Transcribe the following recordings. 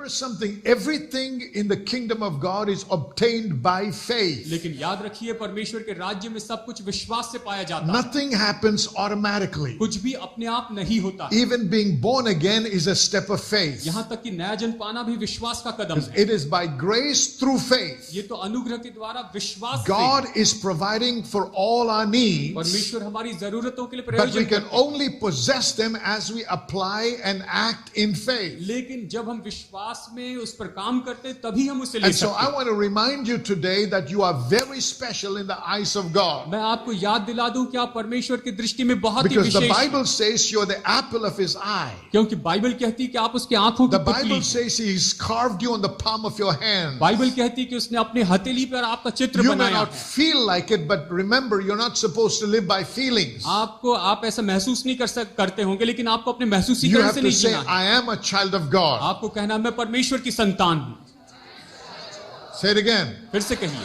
remember something, everything in the kingdom of God is obtained by faith. लेकिन याद रखिए परमेश्वर के राज्य में सब कुछ विश्वास से पाया जाता है। Nothing happens automatically. कुछ भी अपने आप नहीं होता। Even being born again is a step of faith. यहाँ तक कि नया जन्म पाना भी विश्वास का कदम है। It is by grace through faith. ये तो अनुग्रह के द्वारा विश्वास God is providing for all our needs. परमेश्वर हमारी जरूरतों के लिए But we प्रयोजन can करते हैं। only possess them as we apply and act in faith. लेकिन जब हम विश्वास में उस पर काम करते हैं तभी हम उसे ले And so सकते I हैं। want to remind you today that you are very special in the eyes of God. मैं आपको याद दिला दूं कि आप परमेश्वर की दृष्टि में बहुत ही Because the विशेष हैं। Bible says you're the apple of his eye. क्योंकि बाइबल कहती है कि आप उसके आंखों की The पुतली Bible हैं। says he's carved you on the palm of your hand. Bible कहती है कि उसने अपने हथेली पर आपका चित्र You may बनाया not है। feel like it, but remember, you're not supposed to live by feelings. आप ऐसा महसूस नहीं करते होंगे, लेकिन आपको अपने महसूसी You करने have से to नहीं say, जीना है। I am a child of God. आपको कहना मैं परमेश्वर की संतान हूँ। Say it again. फिर से कहिए,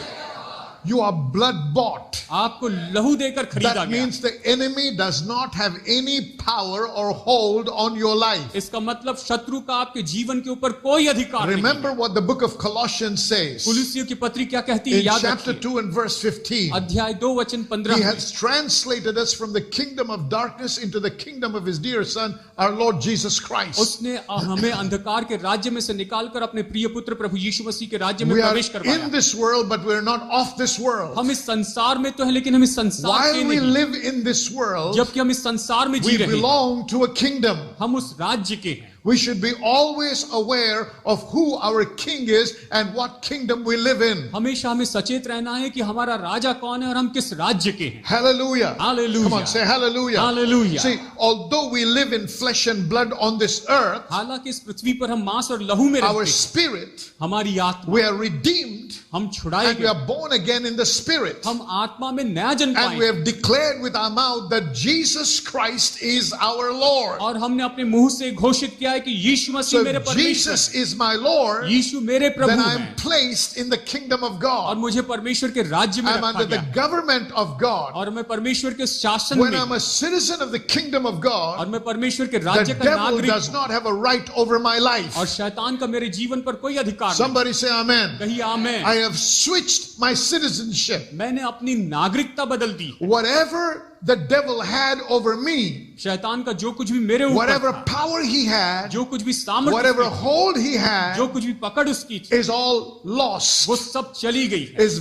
You are blood bought. आपको लहू देकर खरीदा That गया। means the enemy does not have any power or hold on your life. इसका मतलब शत्रु का आपके जीवन के ऊपर कोई अधिकार नहीं Remember है। what the book of Colossians says कुलुस्सियों की पत्री क्या कहती है, in याद chapter रखिए। 2 and verse 15. अध्याय 2 वचन 15 He में, has translated us from the kingdom of darkness into the kingdom of his dear son, our Lord Jesus Christ. उसने हमें अंधकार के राज्य में से निकालकर अपने प्रिय पुत्र प्रभु यीशु मसीह के राज्य में We are प्रवेश in करवाया। this world, but we are not of this world. हम इस संसार में तो है, लेकिन हम इस संसार के While we नहीं। live in this world, जबकि हम इस संसार में जी we रहे हैं, belong to a kingdom. हम उस राज्य के हैं। We should be always aware of who our king is and what kingdom we live in. हमेशा हमें सचेत रहना है कि हमारा राजा कौन है और हम किस राज्य के हैं। Hallelujah. Hallelujah. Come on, say hallelujah. Hallelujah. See, although we live in flesh and blood on this earth, हालांकि इस पृथ्वी पर हम मांस और लहू में our रहते हैं, spirit, हमारी आत्मा, we are redeemed हम छुड़ाए and we गए, are born again in the spirit. हम आत्मा में नया जन्म And we पाए have declared with our mouth that Jesus Christ is our Lord. और हमने अपने मुंह से घोषित किया है कि यीशु मसीह So मेरे if परमेश्वर, Jesus is my Lord, यीशु मेरे प्रभु then I am हैं placed in the kingdom of और God. मुझे परमेश्वर के राज्य में I'm रखा under the गया government of God. और मैं परमेश्वर के शासन When में I'm a citizen of the kingdom of और God, मैं परमेश्वर के the राज्य का devil नागरिक does हूं not have a right over my life. और शैतान का मेरे जीवन पर कोई अधिकार नहीं। Somebody say amen. कहिए आमेन। I have switched my citizenship. मैंने अपनी नागरिकता बदल दी। Whatever the devil had over me, शैतान का जो कुछ भी मेरे ऊपर whatever था, power he had, जो कुछ भी सामर्थ्य whatever उसकी थी, hold he जो had, कुछ भी पकड़ उसकी थी, is all lost, वो सब चली गई है, is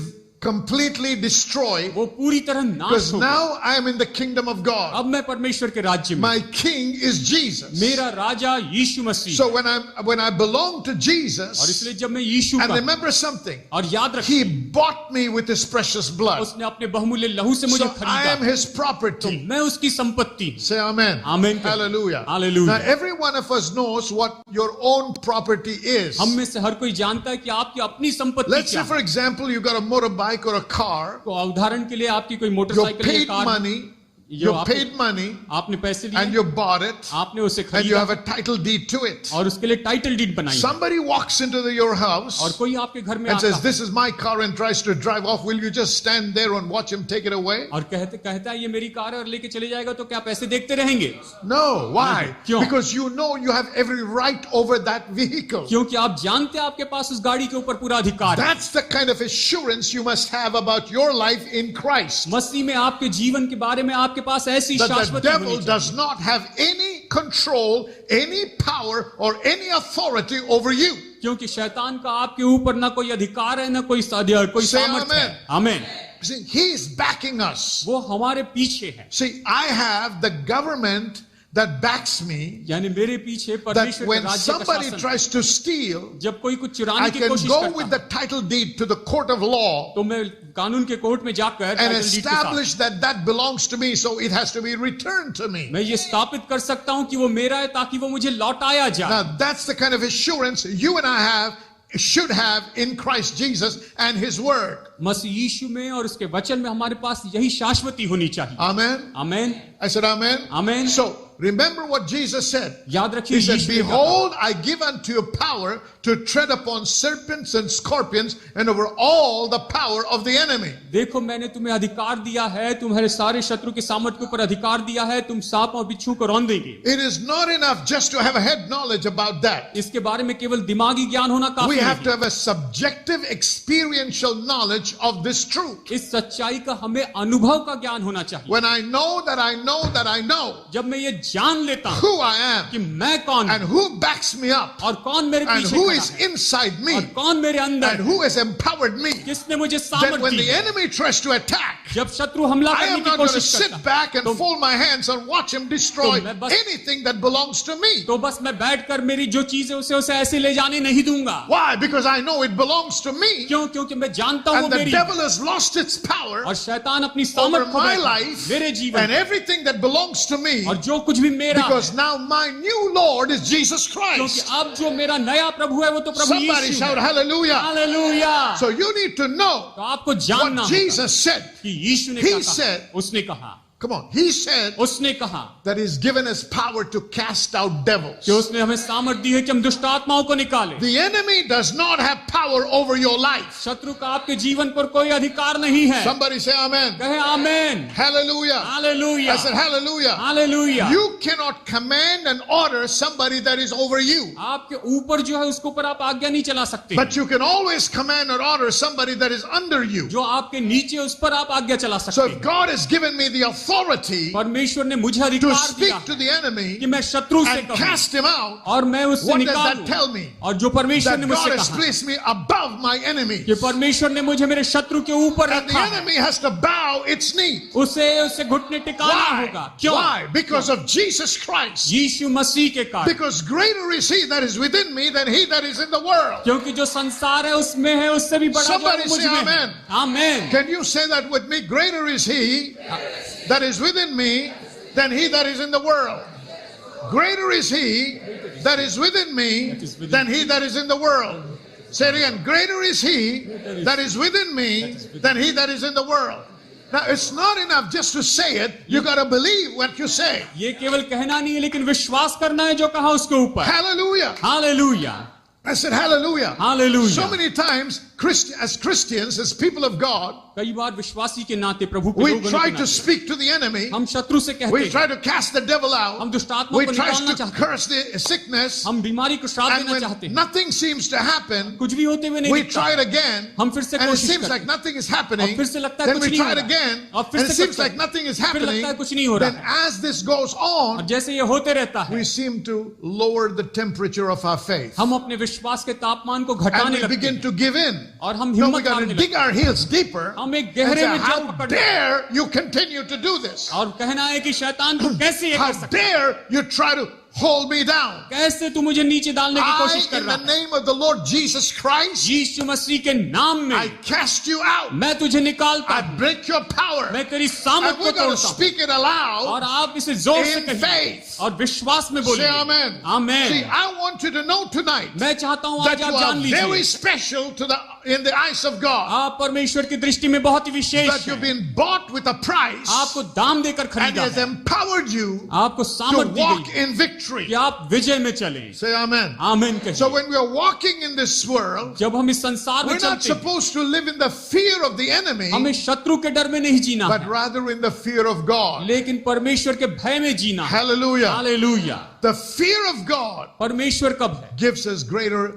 completely destroyed. वो पूरी तरह नाश Because हो गई। now I am in the kingdom of God. अब मैं परमेश्वर के राज्य में, My king is Jesus. मेरा राजा यीशु मसीह। So when I belong to और Jesus, इसलिए जब मैं यीशु and का, remember something, और याद he रखिए bought me with his precious blood. उसने अपने बहुमूल्य लहू से मुझे So I am खरीदा, his तो property. मैं उसकी संपत्ति हूं। Say amen. Amen. Hallelujah. Hallelujah. Now every one of us knows what your own property is. हम में से हर कोई जानता है कि आपकी अपनी संपत्ति Let's क्या say, for है। example, you got a motorbike or a car. तो उदाहरण के लिए आपकी कोई You मोटरसाइकिल या paid कार, money. जो You आपने- paid money आपने पैसे and दिए, you bought it, आपने उसे and you खरीदा have a title deed to it. और उसके लिए टाइटल डीड बनाई है। Somebody walks into your और house कोई आपके घर में and आता says, है "This is my car," and tries to drive off. Will you just stand there and watch him take it away? और कहता है ये मेरी कार है और लेके चले जाएगा, तो क्या पैसे देखते रहेंगे? No. Why? क्यों? Because you know you have every right over that vehicle. क्योंकि आप जानते हैं आपके पास उस गाड़ी के ऊपर पूरा अधिकार है। That's the kind of assurance you must have about your life in Christ. मसीह में आपके जीवन के बारे में आपके पास ऐसी That the शाश्वती devil होनी चाहिए does not have any control, any power, or any authority over you. क्योंकि शैतान का आपके ऊपर ना कोई अधिकार है, ना कोई कोई Say सामर्थ्य amen. है। आमीन। See, he is backing us. वो हमारे पीछे है, See, I have the government that backs me, यानी मेरे पीछे that परमेश्वर के when राज्य का somebody शासन। tries to steal, जब कोई कुछ I चुराने की can कोशिश go करता with है, the title deed to the court of law तो मैं कानून के कोर्ट में जाकर and टाइटल डीड के साथ establish that that belongs to me, so it has to be returned to me. मैं ये स्थापित कर सकता हूं कि वो मेरा है, ताकि वो मुझे लौटाया जाए। Now, that's the kind of assurance you and I should have in Christ Jesus and his word. मसीह यीशु में और उसके वचन में हमारे पास यही शाश्वती होनी चाहिए। Amen. आमीन। I said amen. आमीन। So remember what Jesus said. याद रखिए He said, यीशु ने कहा, behold, I give unto you power to tread upon serpents and scorpions and over all the power of the enemy. देखो मैंने तुम्हें अधिकार दिया है, तुम्हारे सारे शत्रु के सामर्थ के ऊपर अधिकार दिया है, तुम सांप और बिच्छू को रौंद देंगे। It is not enough just to have a head knowledge about that. इसके बारे में केवल दिमागी ज्ञान होना काफी We have to नहीं। have a subjective experiential knowledge of this truth. इस सच्चाई का हमें अनुभव का ज्ञान होना चाहिए। When I know that I know that I know जब मैं ये जान लेता हूँ who I am कि मैं कौन and हूँ who backs me up और कौन मेरे and पीछे who खड़ा is है inside me और कौन मेरे अंदर and है, who has empowered me, किसने मुझे then सामर्थ when दी the है, enemy tries to attack, जब शत्रु हमला I करने am की not going to कोशिश sit करता back and तो- fold my hands and watch him destroy तो मैं बस- anything that belongs to me. तो बस मैं बैठकर मेरी जो चीज है उसे ऐसे ले जाने नहीं दूंगा। Why? Because I know it belongs to me, क्यों? क्योंकि मैं जानता हूँ and the मेरी devil has lost its power और शैतान अपनी over सामर्थ खो my बैठा life मेरे and जीवन everything that belongs to me, और जो कुछ भी मेरा है, because now my new Lord is Jesus क्योंकि Christ. अब जो मेरा नया प्रभु है वो तो प्रभु Somebody यीशु shout है। hallelujah. Hallelujah. So you need to know तो आपको जानना what होगा Jesus said. कि यीशु ने He क्या कहा। said- उसने कहा Come on. He said उसने कहा that He's given us power to cast out devils. कि उसने हमें सामर्थ दी है कि हम दुष्ट आत्माओं को निकालें। The enemy does not have power over your life. शत्रु का आपके जीवन पर कोई अधिकार नहीं है। Somebody say amen. कहे आमेन। Hallelujah. Hallelujah. I said hallelujah. Hallelujah. You cannot command and order somebody that is over you. आपके ऊपर जो है उसके ऊपर आप आज्ञा नहीं चला सकते, But you can always command or order somebody that is under you. जो आपके नीचे उस पर आप आज्ञा चला So सकते if हैं। God has given me the authority परमेश्वर ने मुझे to अधिकार speak दिया to the enemy कि मैं शत्रु से and कहूं cast him out, और मैं उससे what does that निकालूं, tell me? और जो परमेश्वर ने That God मुझसे has कहा placed me above my enemy. कि परमेश्वर ने मुझे मेरे शत्रु के ऊपर And the रखा है, enemy has to bow its knee. उसे घुटने टिकाना होगा। Why? क्यों? Why? Because of Jesus Christ. यीशु मसीह के कारण, Because greater is He that is within me than he that is in the world. क्योंकि जो संसार है उसमें है उससे भी बड़ा जो Somebody है मुझ say में है। amen. Amen. Can you say that with me? Greater is He that is within me than he that is in the world. Greater is He that is within me than he that is in the world. Say it again. Greater is He that is within me than he that is in the world. Now, it's not enough just to say it. You got to believe what you say. ये केवल कहना नहीं है लेकिन विश्वास करना है जो कहा उसके ऊपर। Hallelujah. Hallelujah. I said hallelujah. Hallelujah. So many times, as Christians, as people of God, कई बार विश्वासी के नाते प्रभु के we लोगों try के to नाते speak to the enemy. हम शत्रु से कहते We हैं, try to cast the devil हम out. दुष्ट आत्मा We को try निकालना to चाहते हैं, curse the sickness. हम बीमारी को श्राप And देना चाहते when हैं, nothing seems to happen, कुछ भी होते हुए नहीं we दिखता, try it again. हम फिर से And it कोशिश seems करते like हैं, nothing is और happening. फिर से लगता है Then कुछ we नहीं try हो it रहा, again. और फिर And it से seems करते like हैं, nothing is फिर लगता happening. है कुछ नहीं हो Then रहा है, as this goes और on, जैसे ये होते रहता है we seem to lower the temperature of our faith. हम अपने विश्वास के तापमान को And घटाने we लगते begin हैं to give in. और हम No, we हिम्मत got to हारने dig लगते हैं। our heels deeper हम एक and गहरे say, में how जड़ पकड़ dare you continue to do this? और कहना है कि शैतान तू कैसे ये How कर सकता है, dare you try to hold me down? कैसे तू मुझे नीचे डालने की कोशिश I, कर in रहा the है। name of the Lord Jesus Christ, यीशु मसीह के नाम I में cast you out. मैं तुझे निकालता I हूं, break your power. मैं तेरी And सामर्थ को we're going to तोड़ता हूं speak it और aloud आप इसे जोर से in कहिए faith. और विश्वास में Say बोलिए amen. See, amen. I want you to know tonight मैं चाहता हूं that आज you आप are जान very लीजिए special in the eyes of God. आप परमेश्वर की दृष्टि में बहुत ही That विशेष you've हैं, been bought with a price आपको दाम देकर and He खरीदा has है, empowered you आपको to सामर्थ दी walk गई है in victory. कि आप विजय में चलें। Say amen. आमीन So कहिए। when we are walking in this world, जब हम इस संसार में we're not चलते हैं, supposed to live in the fear of the enemy, हमें शत्रु के डर में नहीं जीना but है, rather in the fear of God. लेकिन परमेश्वर के भय में जीना है। Hallelujah. Hallelujah. The fear of God परमेश्वर कब है? gives us greater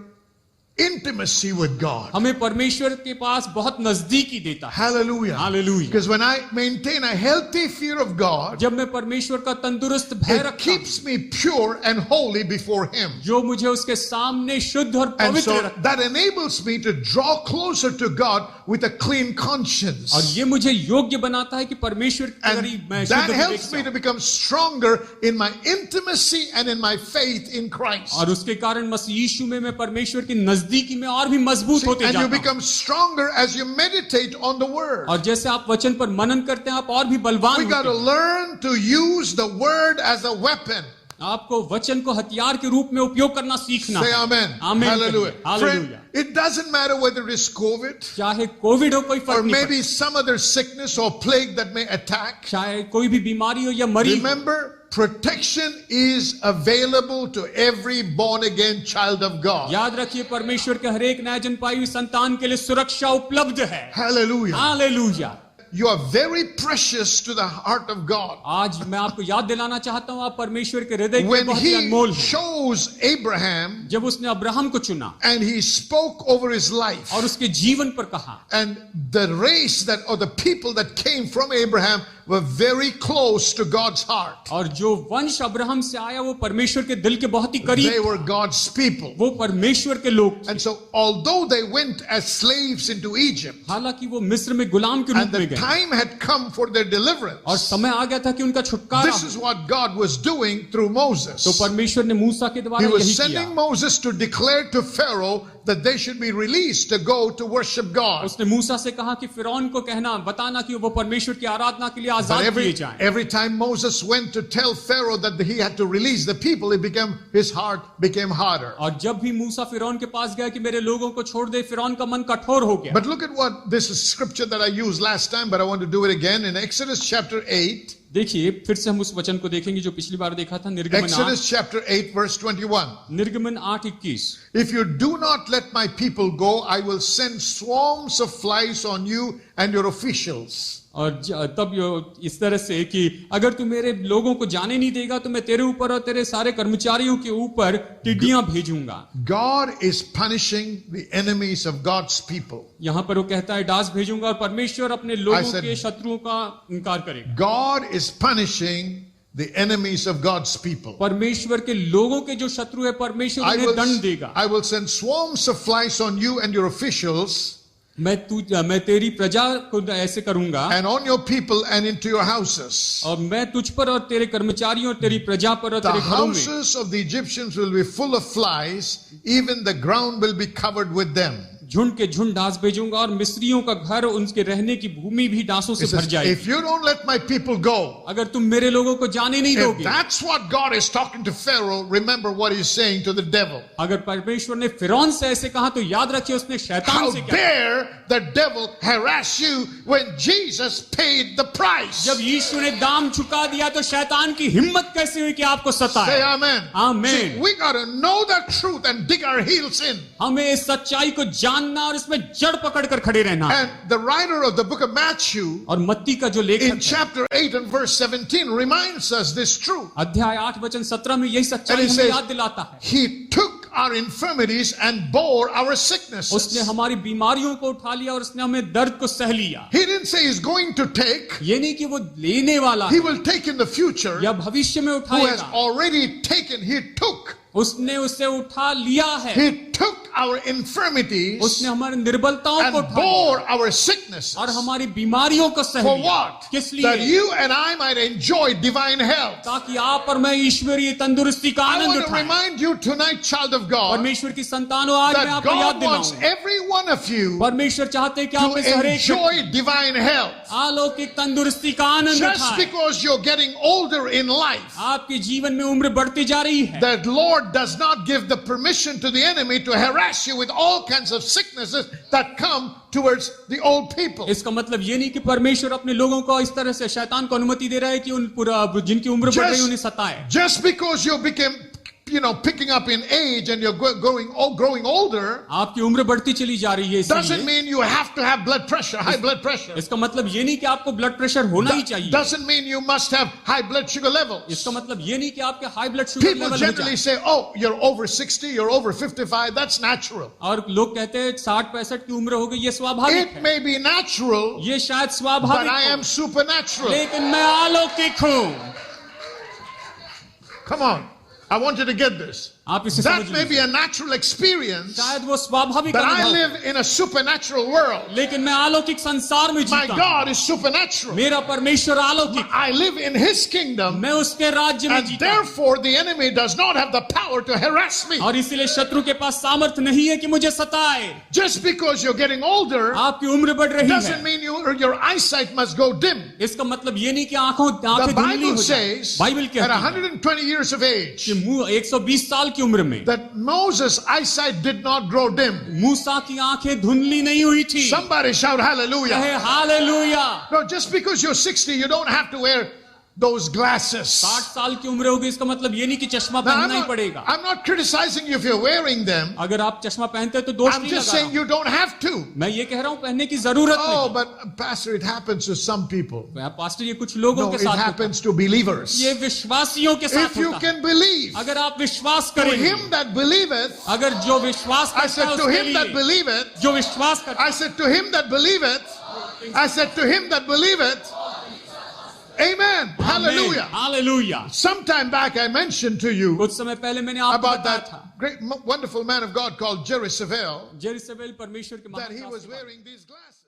intimacy with God. हमें परमेश्वर के पास बहुत नजदीकी देता है। Hallelujah. Hallelujah. Because when I maintain a healthy fear of God, जब मैं परमेश्वर का तंदुरुस्त भय it रखता हूं, keeps me pure and holy before Him. जो मुझे उसके सामने शुद्ध और And पवित्र so रखता that enables me to draw closer to God with a clean है, और conscience. ये मुझे योग्य बनाता है कि परमेश्वर के करीब मैं And शुद्ध that विवेक helps से me to become stronger in my intimacy and in my faith in Christ. और उसके कारण मसीह यीशु में मैं परमेश्वर की नजदीकी में और भी मजबूत See, होते and you जाता हूं। become stronger as you meditate on the Word. और जैसे आप वचन पर मनन करते हैं आप और भी बलवान We got होते to हैं। learn to use the Word as a weapon. आपको वचन को हथियार के रूप में उपयोग करना सीखना Say है। amen. आमीन Hallelujah. कहिए। Friend, hallelujah. it doesn't matter whether it is COVID चाहे कोविड हो कोई or फर्क नहीं maybe some other sickness or plague that may attack. पड़ता, चाहे कोई भी बीमारी हो या मरीज हो, Remember, protection is available to every born again child of God. याद रखिए परमेश्वर के हर एक नया जन्म पाई हुई संतान के लिए सुरक्षा उपलब्ध है. Hallelujah. Hallelujah. You are very precious to the heart of God. आज मैं आपको याद दिलाना चाहता हूं आप परमेश्वर के हृदय के When बहुत ही he अनमोल हैं. chose Abraham जब उसने अब्राहम को चुना and he spoke over his life, और उसके जीवन पर कहा, and the race that or the people that came from Abraham were very close to God's heart. और जो वंश अब्राहम से आया वो परमेश्वर के दिल के बहुत ही करीब, They were God's people. वो परमेश्वर के लोग थे. And so although they went as slaves into Egypt, हालांकि वो मिस्र में गुलाम के रूप and में the गए time had come for their और deliverance, समय आ गया था कि उनका छुटकारा this हो. is what God was doing through तो Moses. परमेश्वर ने मूसा के He द्वारा was यही sending किया. Moses to declare to Pharaoh that they should be released to go to worship God. उसने मूसा से कहा कि फिरौन को कहना बताना कि वो परमेश्वर की आराधना के लिए But आजाद किए जाएं. every time Moses went to tell Pharaoh that he had to release the people, his heart became harder. और जब भी मूसा फिरौन के पास गया कि मेरे लोगों को छोड़ दे, फिरौन का मन कठोर हो गया. But look at what this is scripture that I used last time, but I want to do it again in Exodus chapter 8. देखिए फिर से हम उस वचन को देखेंगे जो पिछली बार देखा था. निर्गमन Exodus chapter 8 verse 21. 8:21. If you do not let my people go, I will send swarms of flies on you and your officials. और तब इस तरह से कि अगर तू मेरे लोगों को जाने नहीं देगा तो मैं तेरे ऊपर और तेरे सारे कर्मचारियों के ऊपर टिड्डियां भेजूंगा. God is punishing the enemies of God's people. यहाँ पर वो कहता है डास भेजूंगा और परमेश्वर अपने I लोगों said- के शत्रुओं का इनकार करेगा. God is punishing the enemies of God's people. परमेश्वर के लोगों के जो शत्रु है परमेश्वर I उन्हें दंड देगा. will send swarms of flies on you and your officials मैं तेरी प्रजा को ऐसे करूंगा and on your people and into your houses. और मैं तुझ पर और तेरे कर्मचारियों और तेरी प्रजा पर और The तेरे घरों में houses of the Egyptians will be full of flies, even the ground will be covered with them. झुंड के झुंड डांस भेजूंगा और मिस्रियों का घर उनके रहने की भूमि भी डांसों He से भर says, जाएगी. if you don't let my people go, अगर तुम मेरे लोगों को जाने नहीं if दोगे, that's what God is talking to Pharaoh, remember what he's saying to the devil. अगर परमेश्वर ने फिरौन से ऐसे कहा तो याद रखिए उसने शैतान How से क्या कहा. dare the devil harass you when Jesus paid the price? जब यीशु ने दाम चुका दिया तो शैतान की हिम्मत कैसे हुई कि आपको Say सताए. amen. Amen. See, we got to know the truth and dig our heels in. हमें इस सच्चाई को जानना और इसमें जड़ पकड़ कर खड़े रहना. And the writer of the book of Matthew और मत्ती का जो लेखक in है, chapter 8 and verse 17 reminds us this truth. अध्याय 8 वचन 17 में यही And सच्चाई he हमें says, याद दिलाता है. He took our infirmities and bore our उसने sicknesses. हमारी बीमारियों को उठा लिया और उसने हमें दर्द को सह लिया. He didn't say he's going to take. ये नहीं कि वो लेने वाला He है will take in the future. या भविष्य में Who has उठाएगा. already taken, he took. उसने उसे उठा लिया है. He took our infirmities उसने हमारी निर्बलताओं and को उठा लिया bore our sicknesses. और हमारी बीमारियों को सह For लिया. what? किस That लिए? you and I might enjoy divine health. ताकि आप और मैं ईश्वरीय तंदुरुस्ती का I आनंद want to उठाएं. remind you tonight, child of God, परमेश्वर की संतानों आज मैं that आपको याद God wants दिलाऊं. every one of you परमेश्वर चाहते हैं कि to आप इस हर एक enjoy divine health. अलौकिक तंदुरुस्ती का आनंद Just उठाएं. because you're getting older in life, आपके जीवन में उम्र बढ़ती जा रही है. that Lord does not give the permission to the enemy to harass you with all kinds of sicknesses that come towards the old people. इसका मतलब ये नहीं कि परमेश्वर अपने लोगों को इस तरह से शैतान को अनुमति दे रहा है कि उन पूरा जिनकी उम्र बढ़ रही है उन्हें सताए. Just because you became, picking up in age and you're growing older, आपकी उम्र बढ़ती चली जा रही है doesn't इसलिए mean you have to have blood pressure, high blood pressure. इसका मतलब ये नहीं कि आपको ब्लड प्रेशर होना ही चाहिए. Doesn't mean you must have high blood sugar levels. इसका मतलब ये नहीं कि आपके high blood sugar People level हो generally जाए. say, oh, you're over 60, you're over 55, that's natural. और लोग कहते हैं 60-65 की उम्र हो गई ये स्वाभाविक It है. may be natural, ये शायद but स्वाभाविक I am हो, supernatural. लेकिन मैं अलौकिक हूँ. Come on. I want you to get this. आप इसे That समझ may be लीजिए. a natural experience, शायद वो स्वाभाविक but I अनुभव है, live in a supernatural world. लेकिन मैं अलौकिक संसार में My जीता हूँ. God is supernatural. मेरा परमेश्वर अलौकिक. I live in His kingdom, मैं उसके राज्य में and जीता हूँ. therefore the enemy does not have the power to harass me. और इसीलिए शत्रु के पास सामर्थ्य नहीं है कि मुझे सताए. Just because you're getting older आपकी उम्र बढ़ रही doesn't है, mean your eyesight must go dim. इसका मतलब ये नहीं कि आंखें The धुंधली Bible हो जाए. says बाइबल at कहती है 120 years of age कि 120 साल की उम्र में that Moses' eyesight did not grow dim. मूसा की आंखें धुंधली नहीं हुई थी. Somebody shout hallelujah. कहे hallelujah. No, just because you're 60, you don't have to wear those glasses. 60 साल की उम्र होगी इसका मतलब ये नहीं कि चश्मा Now, पहनना ही पड़ेगा। I'm not criticizing you if you're wearing them. अगर आप चश्मा पहनते हैं तो दोष I'm नहीं just लगा saying रहा you don't have to. हूं। मैं ये कह रहा हूं पहनने की जरूरत Oh, नहीं। but Pastor, it happens to some people. Pastor ये कुछ लोगों No, के it साथ होता happens to believers. है। ये विश्वासियों के साथ If you होता है। can believe, अगर आप विश्वास to करेंगे, him that believeth, अगर जो विश्वास I करता है said to उसके him that लिए, believeth, जो विश्वास करता I said to him that believeth, I said to him that believeth, amen, है, hallelujah. Hallelujah. Sometime back I mentioned to you कुछ समय पहले मैंने आपको about बताया था that great, wonderful man of God called Jerry Savelle, Jerusalem परमेश्वर के that he महान was दास के बारे में। wearing these glasses.